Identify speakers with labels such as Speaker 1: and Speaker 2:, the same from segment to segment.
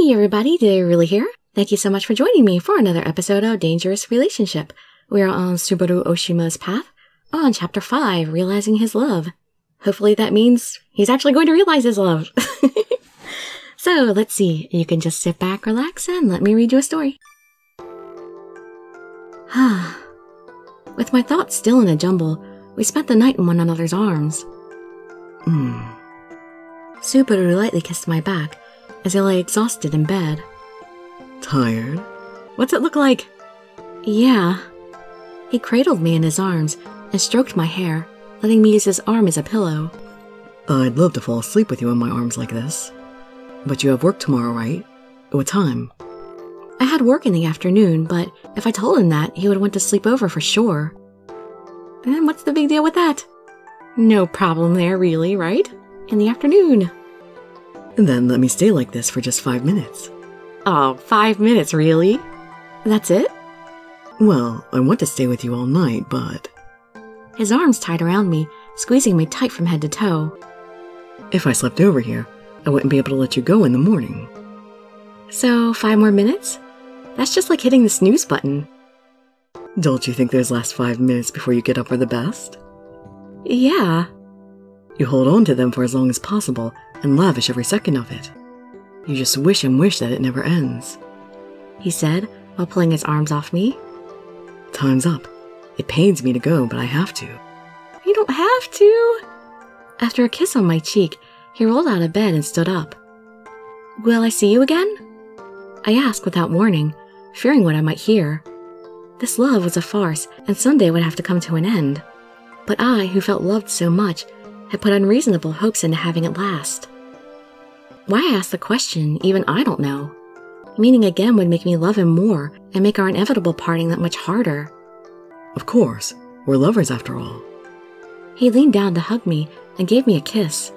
Speaker 1: Hey everybody, Dirili here. Thank you so much for joining me for another episode of Dangerous Relationship. We are on Subaru Oshima's path, on Chapter 5, Realizing His Love. Hopefully that means he's actually going to realize his love. So, let's see. You can just sit back, relax, and let me read you a story. With my thoughts still in a jumble, we spent the night in one another's arms. Subaru lightly kissed my back as I lay exhausted in bed.
Speaker 2: Tired?
Speaker 1: What's it look like? Yeah. He cradled me in his arms and stroked my hair, letting me use his arm as a pillow.
Speaker 2: I'd love to fall asleep with you in my arms like this. But you have work tomorrow, right? What time?
Speaker 1: I had work in the afternoon, but if I told him that, he would want to sleep over for sure. And what's the big deal with that? No problem there, really, right? In the afternoon.
Speaker 2: And then let me stay like this for just 5 minutes.
Speaker 1: Oh, 5 minutes, really? That's it?
Speaker 2: Well, I want to stay with you all night, but...
Speaker 1: His arms tied around me, squeezing me tight from head to toe.
Speaker 2: If I slept over here, I wouldn't be able to let you go in the morning.
Speaker 1: So, 5 more minutes? That's just like hitting the snooze button.
Speaker 2: Don't you think those last 5 minutes before you get up are the best?
Speaker 1: Yeah.
Speaker 2: You hold on to them for as long as possible and lavish every second of it. You just wish and wish that it never ends.
Speaker 1: He said, while pulling his arms off me.
Speaker 2: Time's up. It pains me to go, but I have to.
Speaker 1: You don't have to. After a kiss on my cheek, he rolled out of bed and stood up. Will I see you again? I asked without warning, fearing what I might hear. This love was a farce, and someday would have to come to an end. But I, who felt loved so much, had put unreasonable hopes into having it last. Why I asked the question, even I don't know. Meeting again would make me love him more and make our inevitable parting that much harder.
Speaker 2: Of course, we're lovers after all.
Speaker 1: He leaned down to hug me and gave me a kiss.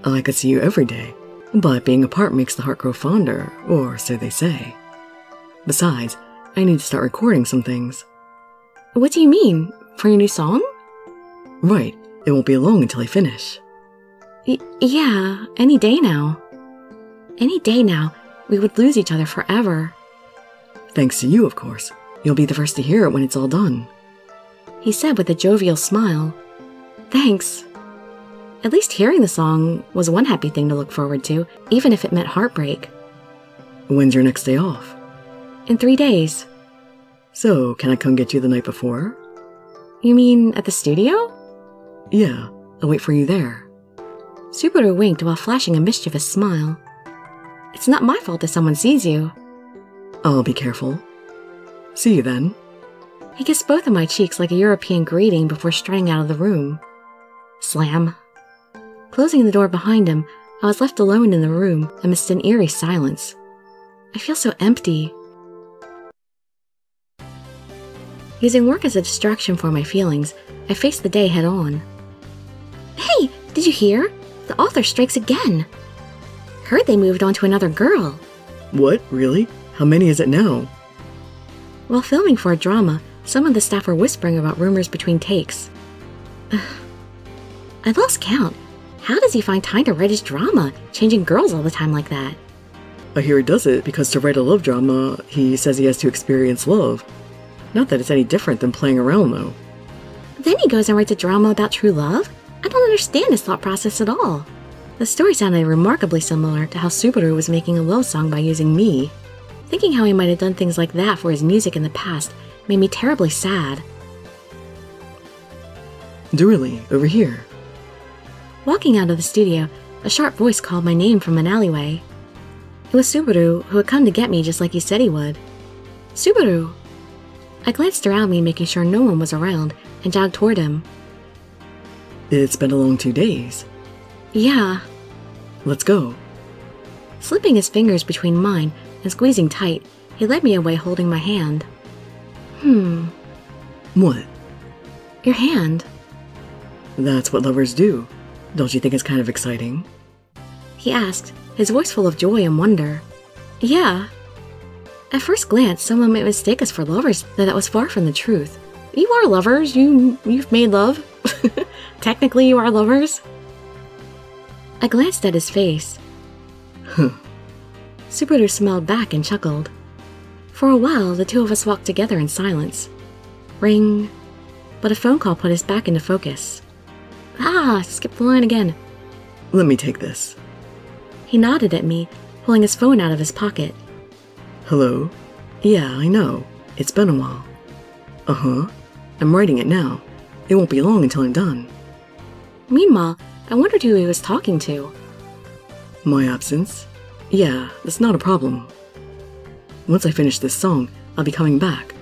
Speaker 2: I could see you every day, but being apart makes the heart grow fonder, or so they say. Besides, I need to start recording some things.
Speaker 1: What do you mean? For your new song?
Speaker 2: Right, it won't be long until I finish.
Speaker 1: Yeah, any day now. Any day now, we would lose each other forever.
Speaker 2: Thanks to you, of course. You'll be the first to hear it when it's all done.
Speaker 1: He said with a jovial smile. Thanks. At least hearing the song was one happy thing to look forward to, even if it meant heartbreak.
Speaker 2: When's your next day off?
Speaker 1: In 3 days.
Speaker 2: So, can I come get you the night before?
Speaker 1: You mean at the studio?
Speaker 2: Yeah, I'll wait for you there.
Speaker 1: Subaru winked while flashing a mischievous smile. It's not my fault if someone sees you.
Speaker 2: I'll be careful. See you then.
Speaker 1: He kissed both of my cheeks like a European greeting before strutting out of the room. Slam. Closing the door behind him, I was left alone in the room amidst an eerie silence. I feel so empty. Using work as a distraction for my feelings, I faced the day head on. Hey, did you hear? The author strikes again. Heard they moved on to another girl.
Speaker 2: What? Really? How many is it now?
Speaker 1: While filming for a drama, some of the staff were whispering about rumors between takes. I lost count. How does he find time to write his drama, changing girls all the time like that?
Speaker 2: I hear he does it because to write a love drama, he says he has to experience love. Not that it's any different than playing around, though.
Speaker 1: Then he goes and writes a drama about true love? I don't understand his thought process at all. The story sounded remarkably similar to how Subaru was making a love song by using me. Thinking how he might have done things like that for his music in the past made me terribly sad.
Speaker 2: Dirili, over here.
Speaker 1: Walking out of the studio, a sharp voice called my name from an alleyway. It was Subaru, who had come to get me just like he said he would. Subaru! I glanced around me, making sure no one was around, and jogged toward him.
Speaker 2: It's been a long 2 days.
Speaker 1: Yeah.
Speaker 2: Let's go.
Speaker 1: Slipping his fingers between mine and squeezing tight, he led me away holding my hand.
Speaker 2: What?
Speaker 1: Your hand.
Speaker 2: That's what lovers do. Don't you think it's kind of exciting?
Speaker 1: He asked, his voice full of joy and wonder. Yeah. At first glance, someone might mistake us for lovers, though that was far from the truth. You are lovers. You've made love. Technically, you are lovers. I glanced at his face. Subaru smiled back and chuckled. For a while, the two of us walked together in silence. Ring. But a phone call put us back into focus. Skipped the line again.
Speaker 2: Let me take this.
Speaker 1: He nodded at me, pulling his phone out of his pocket.
Speaker 2: Hello? Yeah, I know. It's been a while. Uh-huh. I'm writing it now. It won't be long until I'm done.
Speaker 1: Meanwhile, I wondered who he was talking to.
Speaker 2: My absence? Yeah, that's not a problem. Once I finish this song, I'll be coming back.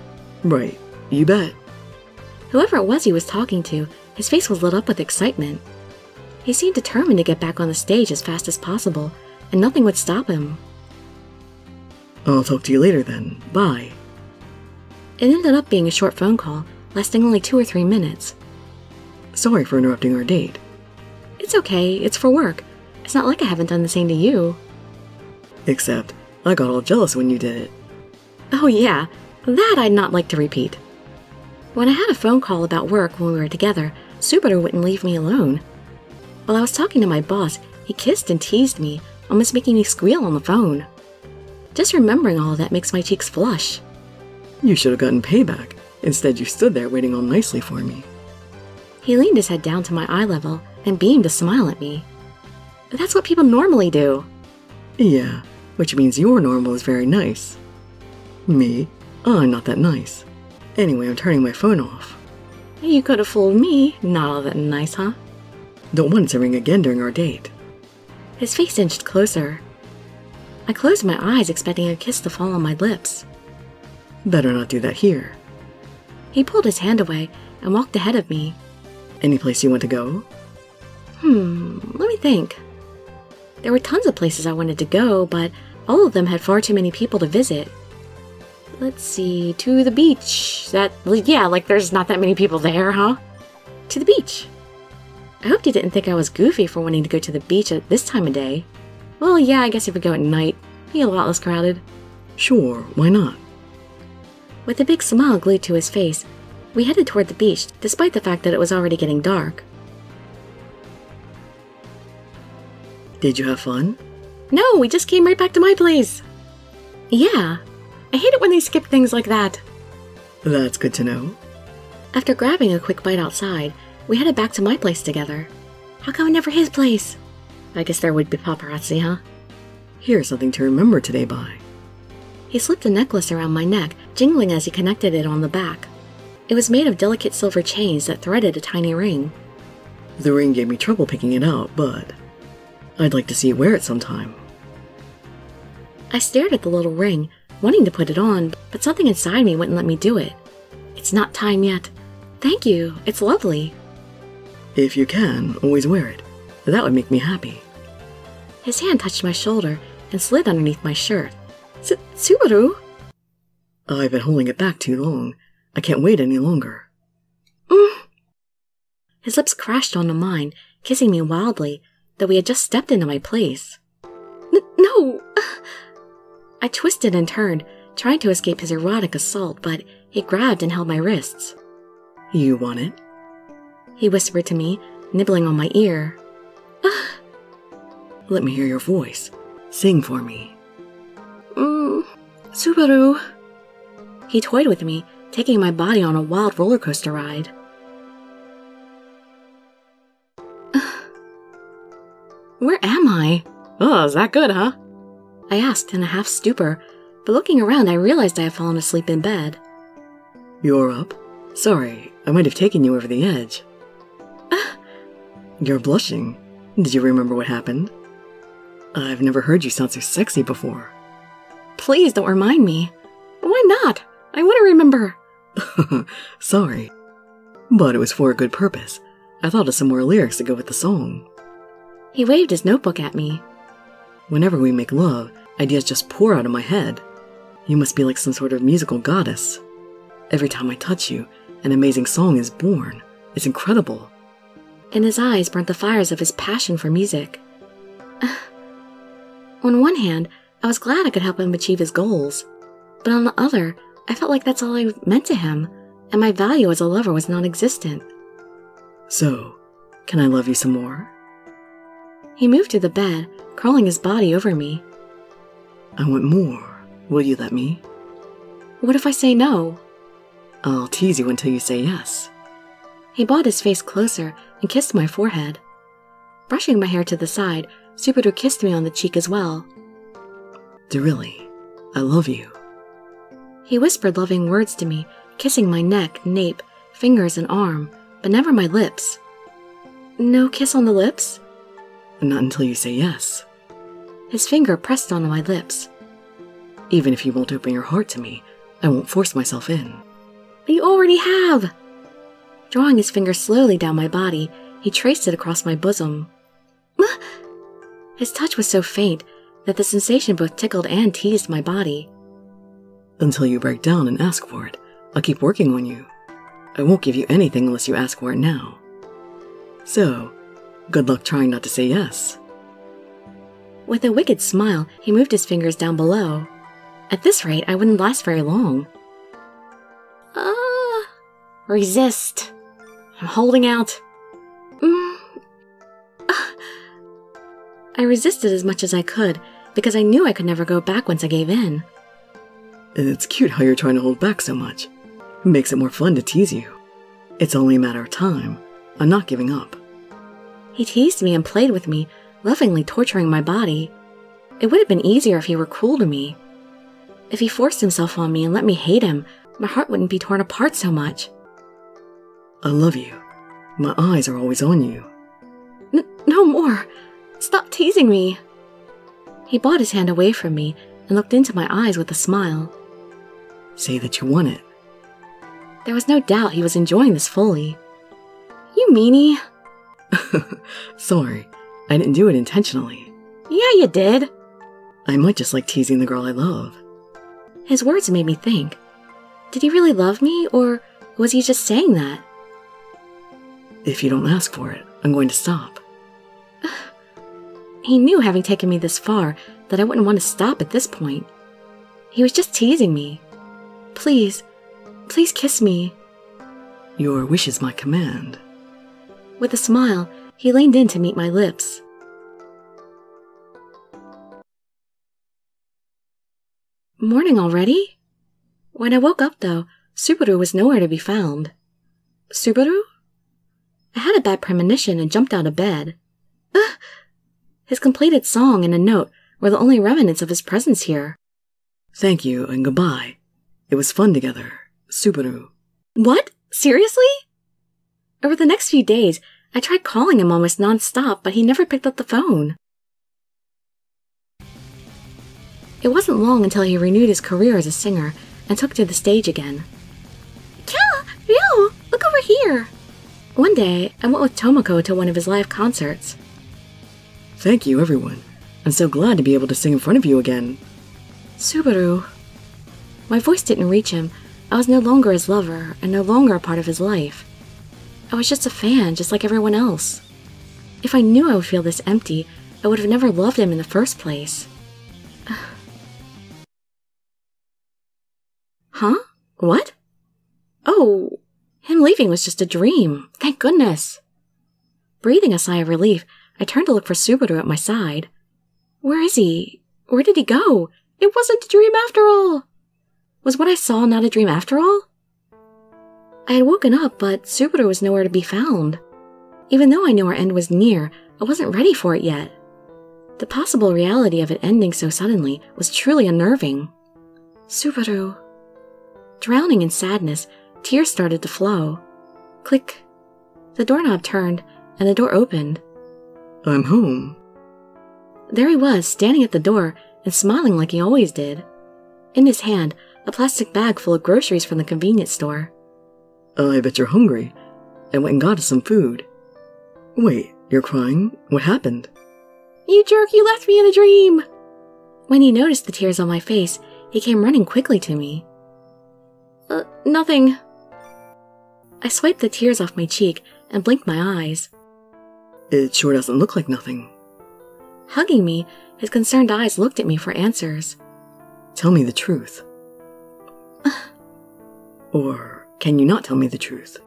Speaker 2: Right, you bet.
Speaker 1: Whoever it was he was talking to, his face was lit up with excitement. He seemed determined to get back on the stage as fast as possible, and nothing would stop him.
Speaker 2: I'll talk to you later then. Bye.
Speaker 1: It ended up being a short phone call, lasting only 2 or 3 minutes.
Speaker 2: Sorry for interrupting our date.
Speaker 1: It's okay, it's for work. It's not like I haven't done the same to you.
Speaker 2: Except, I got all jealous when you did it.
Speaker 1: Oh yeah, that I'd not like to repeat. When I had a phone call about work when we were together, Subaru wouldn't leave me alone. While I was talking to my boss, he kissed and teased me, almost making me squeal on the phone. Just remembering all of that makes my cheeks flush.
Speaker 2: You should have gotten payback. Instead, you stood there waiting all nicely for me.
Speaker 1: He leaned his head down to my eye level and beamed a smile at me. That's what people normally do.
Speaker 2: Yeah, which means your normal is very nice. Me? I'm not that nice. Anyway, I'm turning my phone off.
Speaker 1: You could have fooled me. Not all that nice, huh?
Speaker 2: Don't want it to ring again during our date.
Speaker 1: His face inched closer. I closed my eyes, expecting a kiss to fall on my lips.
Speaker 2: Better not do that here.
Speaker 1: He pulled his hand away and walked ahead of me.
Speaker 2: Any place you want to go?
Speaker 1: Let me think. There were tons of places I wanted to go, but all of them had far too many people to visit. Let's see, to the beach. Like there's not that many people there, huh? To the beach. I hoped he didn't think I was goofy for wanting to go to the beach at this time of day. Well, yeah, I guess if we go at night, be a lot less crowded.
Speaker 2: Sure, why not?
Speaker 1: With a big smile glued to his face, we headed toward the beach, despite the fact that it was already getting dark.
Speaker 2: Did you have fun?
Speaker 1: No, we just came right back to my place. Yeah, I hate it when they skip things like that.
Speaker 2: That's good to know.
Speaker 1: After grabbing a quick bite outside, we headed back to my place together. How come never his place? I guess there would be paparazzi, huh?
Speaker 2: Here's something to remember today by.
Speaker 1: He slipped a necklace around my neck, jingling as he connected it on the back. It was made of delicate silver chains that threaded a tiny ring.
Speaker 2: The ring gave me trouble picking it out, but I'd like to see you wear it sometime.
Speaker 1: I stared at the little ring, wanting to put it on, but something inside me wouldn't let me do it. It's not time yet. Thank you, it's lovely.
Speaker 2: If you can, always wear it. That would make me happy.
Speaker 1: His hand touched my shoulder and slid underneath my shirt. Subaru?
Speaker 2: I've been holding it back too long. I can't wait any longer.
Speaker 1: His lips crashed onto mine, kissing me wildly, though he had just stepped into my place. No! I twisted and turned, trying to escape his erotic assault, but he grabbed and held my wrists.
Speaker 2: You want it?
Speaker 1: He whispered to me, nibbling on my ear.
Speaker 2: Let me hear your voice. Sing for me.
Speaker 1: Subaru. He toyed with me, taking my body on a wild roller coaster ride. Where am I? Oh, is that good, huh? I asked in a half stupor, but looking around I realized I had fallen asleep in bed.
Speaker 2: You're up? Sorry, I might have taken you over the edge. You're blushing. Did you remember what happened? I've never heard you sound so sexy before.
Speaker 1: Please don't remind me. Why not? I want to remember.
Speaker 2: Sorry. But it was for a good purpose. I thought of some more lyrics to go with the song.
Speaker 1: He waved his notebook at me.
Speaker 2: Whenever we make love, ideas just pour out of my head. You must be like some sort of musical goddess. Every time I touch you, an amazing song is born. It's incredible.
Speaker 1: In his eyes burnt the fires of his passion for music. On one hand, I was glad I could help him achieve his goals. But on the other, I felt like that's all I meant to him, and my value as a lover was non-existent.
Speaker 2: So, can I love you some more?
Speaker 1: He moved to the bed, curling his body over me.
Speaker 2: I want more. Will you let me?
Speaker 1: What if I say no?
Speaker 2: I'll tease you until you say yes.
Speaker 1: He brought his face closer and kissed my forehead. Brushing my hair to the side, Subaru kissed me on the cheek as well.
Speaker 2: Dirili, I love you.
Speaker 1: He whispered loving words to me, kissing my neck, nape, fingers, and arm, but never my lips. No kiss on the lips?
Speaker 2: Not until you say yes.
Speaker 1: His finger pressed onto my lips.
Speaker 2: Even if you won't open your heart to me, I won't force myself in.
Speaker 1: But you already have! Drawing his finger slowly down my body, he traced it across my bosom. His touch was so faint that the sensation both tickled and teased my body.
Speaker 2: Until you break down and ask for it, I'll keep working on you. I won't give you anything unless you ask for it now. So, good luck trying not to say yes.
Speaker 1: With a wicked smile, he moved his fingers down below. At this rate, I wouldn't last very long. Resist. I'm holding out. I resisted as much as I could, because I knew I could never go back once I gave in.
Speaker 2: It's cute how you're trying to hold back so much. It makes it more fun to tease you. It's only a matter of time. I'm not giving up.
Speaker 1: He teased me and played with me, lovingly torturing my body. It would have been easier if he were cruel to me. If he forced himself on me and let me hate him, my heart wouldn't be torn apart so much.
Speaker 2: I love you. My eyes are always on you.
Speaker 1: No more. Stop teasing me. He brought his hand away from me and looked into my eyes with a smile.
Speaker 2: Say that you want it.
Speaker 1: There was no doubt he was enjoying this fully. You meanie.
Speaker 2: Sorry, I didn't do it intentionally.
Speaker 1: Yeah, you did.
Speaker 2: I might just like teasing the girl I love.
Speaker 1: His words made me think. Did he really love me, or was he just saying that?
Speaker 2: If you don't ask for it, I'm going to stop.
Speaker 1: He knew, having taken me this far, that I wouldn't want to stop at this point. He was just teasing me. Please, please kiss me.
Speaker 2: Your wish is my command.
Speaker 1: With a smile, he leaned in to meet my lips. Morning already? When I woke up, though, Subaru was nowhere to be found. Subaru? I had a bad premonition and jumped out of bed. His completed song and a note were the only remnants of his presence here.
Speaker 2: Thank you and goodbye. It was fun together, Subaru.
Speaker 1: What? Seriously? Over the next few days, I tried calling him almost non-stop, but he never picked up the phone. It wasn't long until he renewed his career as a singer and took to the stage again. Kya! Ryo! Look over here! One day, I went with Tomoko to one of his live concerts.
Speaker 2: Thank you, everyone. I'm so glad to be able to sing in front of you again.
Speaker 1: Subaru. My voice didn't reach him. I was no longer his lover and no longer a part of his life. I was just a fan, just like everyone else. If I knew I would feel this empty, I would have never loved him in the first place. Huh? What? Oh, him leaving was just a dream. Thank goodness. Breathing a sigh of relief, I turned to look for Subaru at my side. Where is he? Where did he go? It wasn't a dream after all. Was what I saw not a dream after all? I had woken up, but Subaru was nowhere to be found. Even though I knew our end was near, I wasn't ready for it yet. The possible reality of it ending so suddenly was truly unnerving. Subaru. Drowning in sadness, tears started to flow. Click. The doorknob turned, and the door opened.
Speaker 2: I'm home.
Speaker 1: There he was, standing at the door and smiling like he always did. In his hand, a plastic bag full of groceries from the convenience store.
Speaker 2: I bet you're hungry. I went and got us some food. Wait, you're crying? What happened?
Speaker 1: You jerk, you left me in a dream! When he noticed the tears on my face, he came running quickly to me. Nothing. I swiped the tears off my cheek and blinked my eyes.
Speaker 2: It sure doesn't look like nothing.
Speaker 1: Hugging me, his concerned eyes looked at me for answers.
Speaker 2: Tell me the truth. Or can you not tell me the truth?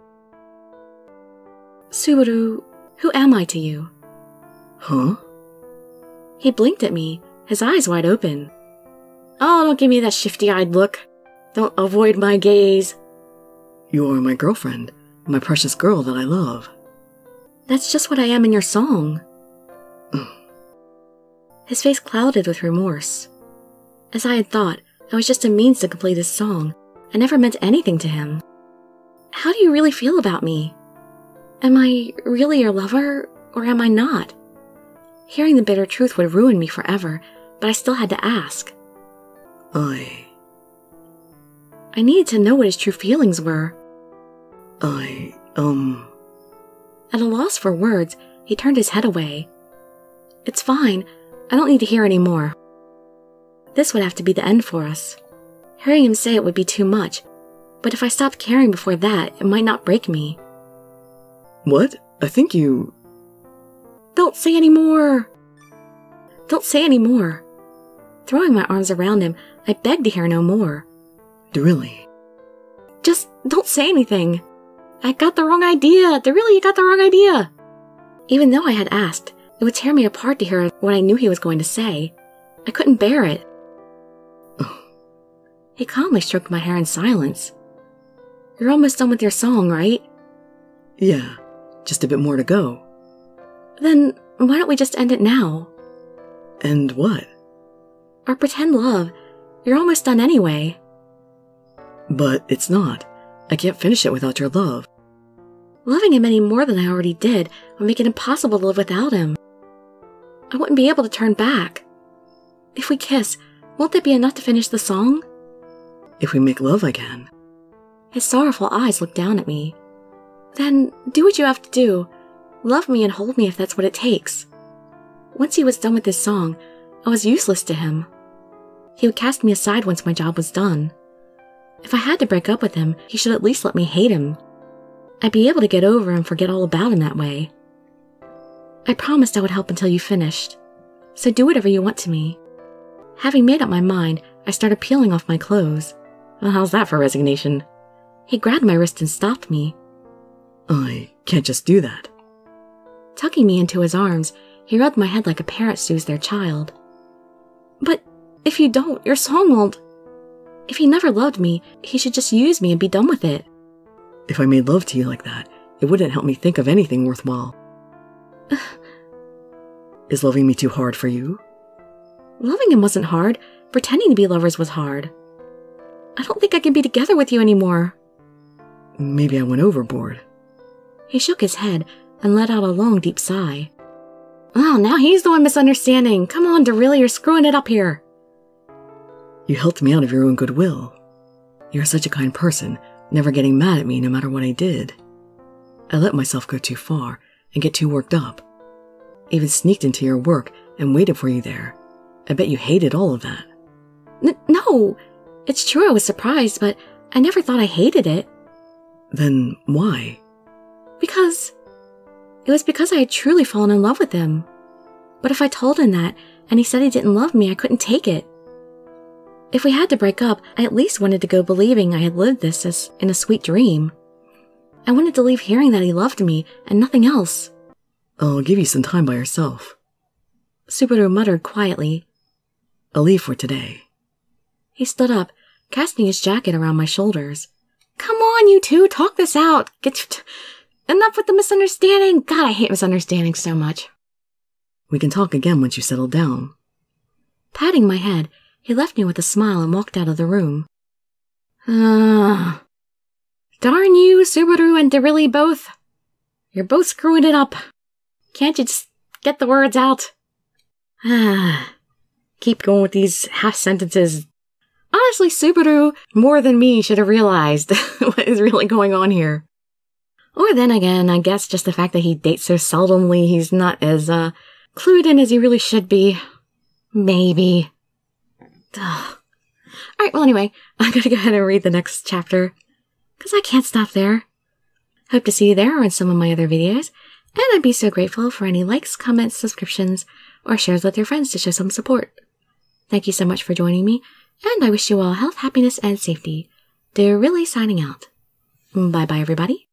Speaker 1: Subaru, who am I to you?
Speaker 2: Huh?
Speaker 1: He blinked at me, his eyes wide open. Oh, don't give me that shifty-eyed look. Don't avoid my gaze.
Speaker 2: You are my girlfriend, my precious girl that I love.
Speaker 1: That's just what I am in your song. His face clouded with remorse. As I had thought, I was just a means to complete his song. I never meant anything to him. How do you really feel about me? Am I really your lover, or am I not? Hearing the bitter truth would ruin me forever, but I still had to ask.
Speaker 2: I
Speaker 1: needed to know what his true feelings were.
Speaker 2: At
Speaker 1: a loss for words, he turned his head away. It's fine. I don't need to hear any more. This would have to be the end for us. Hearing him say it would be too much, but if I stopped caring before that, it might not break me.
Speaker 2: What? I think you...
Speaker 1: Don't say any more! Don't say any more. Throwing my arms around him, I begged to hear no more.
Speaker 2: Dirili.
Speaker 1: Just don't say anything. I got the wrong idea. Dirili, you got the wrong idea. Even though I had asked, it would tear me apart to hear what I knew he was going to say. I couldn't bear it. He calmly stroked my hair in silence. You're almost done with your song, right?
Speaker 2: Yeah, just a bit more to go.
Speaker 1: Then why don't we just end it now?
Speaker 2: And what?
Speaker 1: Our pretend love. You're almost done anyway.
Speaker 2: But it's not. I can't finish it without your love.
Speaker 1: Loving him any more than I already did would make it impossible to live without him. I wouldn't be able to turn back. If we kiss, won't that be enough to finish the song?
Speaker 2: If we make love, I can.
Speaker 1: His sorrowful eyes looked down at me. Then do what you have to do. Love me and hold me if that's what it takes. Once he was done with his song, I was useless to him. He would cast me aside once my job was done. If I had to break up with him, he should at least let me hate him. I'd be able to get over and forget all about him that way. I promised I would help until you finished. So do whatever you want to me. Having made up my mind, I started peeling off my clothes. Well, how's that for resignation? He grabbed my wrist and stopped me.
Speaker 2: I can't just do that.
Speaker 1: Tucking me into his arms, he rubbed my head like a parent soothes their child. But if you don't, your song won't. If he never loved me, he should just use me and be done with it.
Speaker 2: If I made love to you like that, it wouldn't help me think of anything worthwhile. Is loving me too hard for you?
Speaker 1: Loving him wasn't hard. Pretending to be lovers was hard. I don't think I can be together with you anymore.
Speaker 2: Maybe I went overboard.
Speaker 1: He shook his head and let out a long, deep sigh. Oh, now he's the one misunderstanding. Come on, Dirili, you're screwing it up here.
Speaker 2: You helped me out of your own goodwill. You're such a kind person, never getting mad at me no matter what I did. I let myself go too far and get too worked up. Even sneaked into your work and waited for you there. I bet you hated all of that.
Speaker 1: No, it's true I was surprised, but I never thought I hated it.
Speaker 2: Then why?
Speaker 1: It was because I had truly fallen in love with him. But if I told him that, and he said he didn't love me, I couldn't take it. If we had to break up, I at least wanted to go believing I had lived this as in a sweet dream. I wanted to leave hearing that he loved me, and nothing else.
Speaker 2: I'll give you some time by yourself.
Speaker 1: Subaru muttered quietly.
Speaker 2: I'll leave for today.
Speaker 1: He stood up, casting his jacket around my shoulders. Come on, you two, talk this out. Enough with the misunderstanding. God, I hate misunderstandings so much.
Speaker 2: We can talk again once you settle down.
Speaker 1: Patting my head, he left me with a smile and walked out of the room. Darn you, Subaru and Dirili both. You're both screwing it up. Can't you just get the words out? Keep going with these half sentences. Honestly, Subaru, more than me, should have realized what is really going on here. Or then again, I guess just the fact that he dates so seldomly, he's not as, clued in as he really should be. Maybe. Alright, well anyway, I'm gonna go ahead and read the next chapter, because I can't stop there. Hope to see you there or in some of my other videos, and I'd be so grateful for any likes, comments, subscriptions, or shares with your friends to show some support. Thank you so much for joining me, and I wish you all health, happiness, and safety. Dirili signing out. Bye-bye, everybody.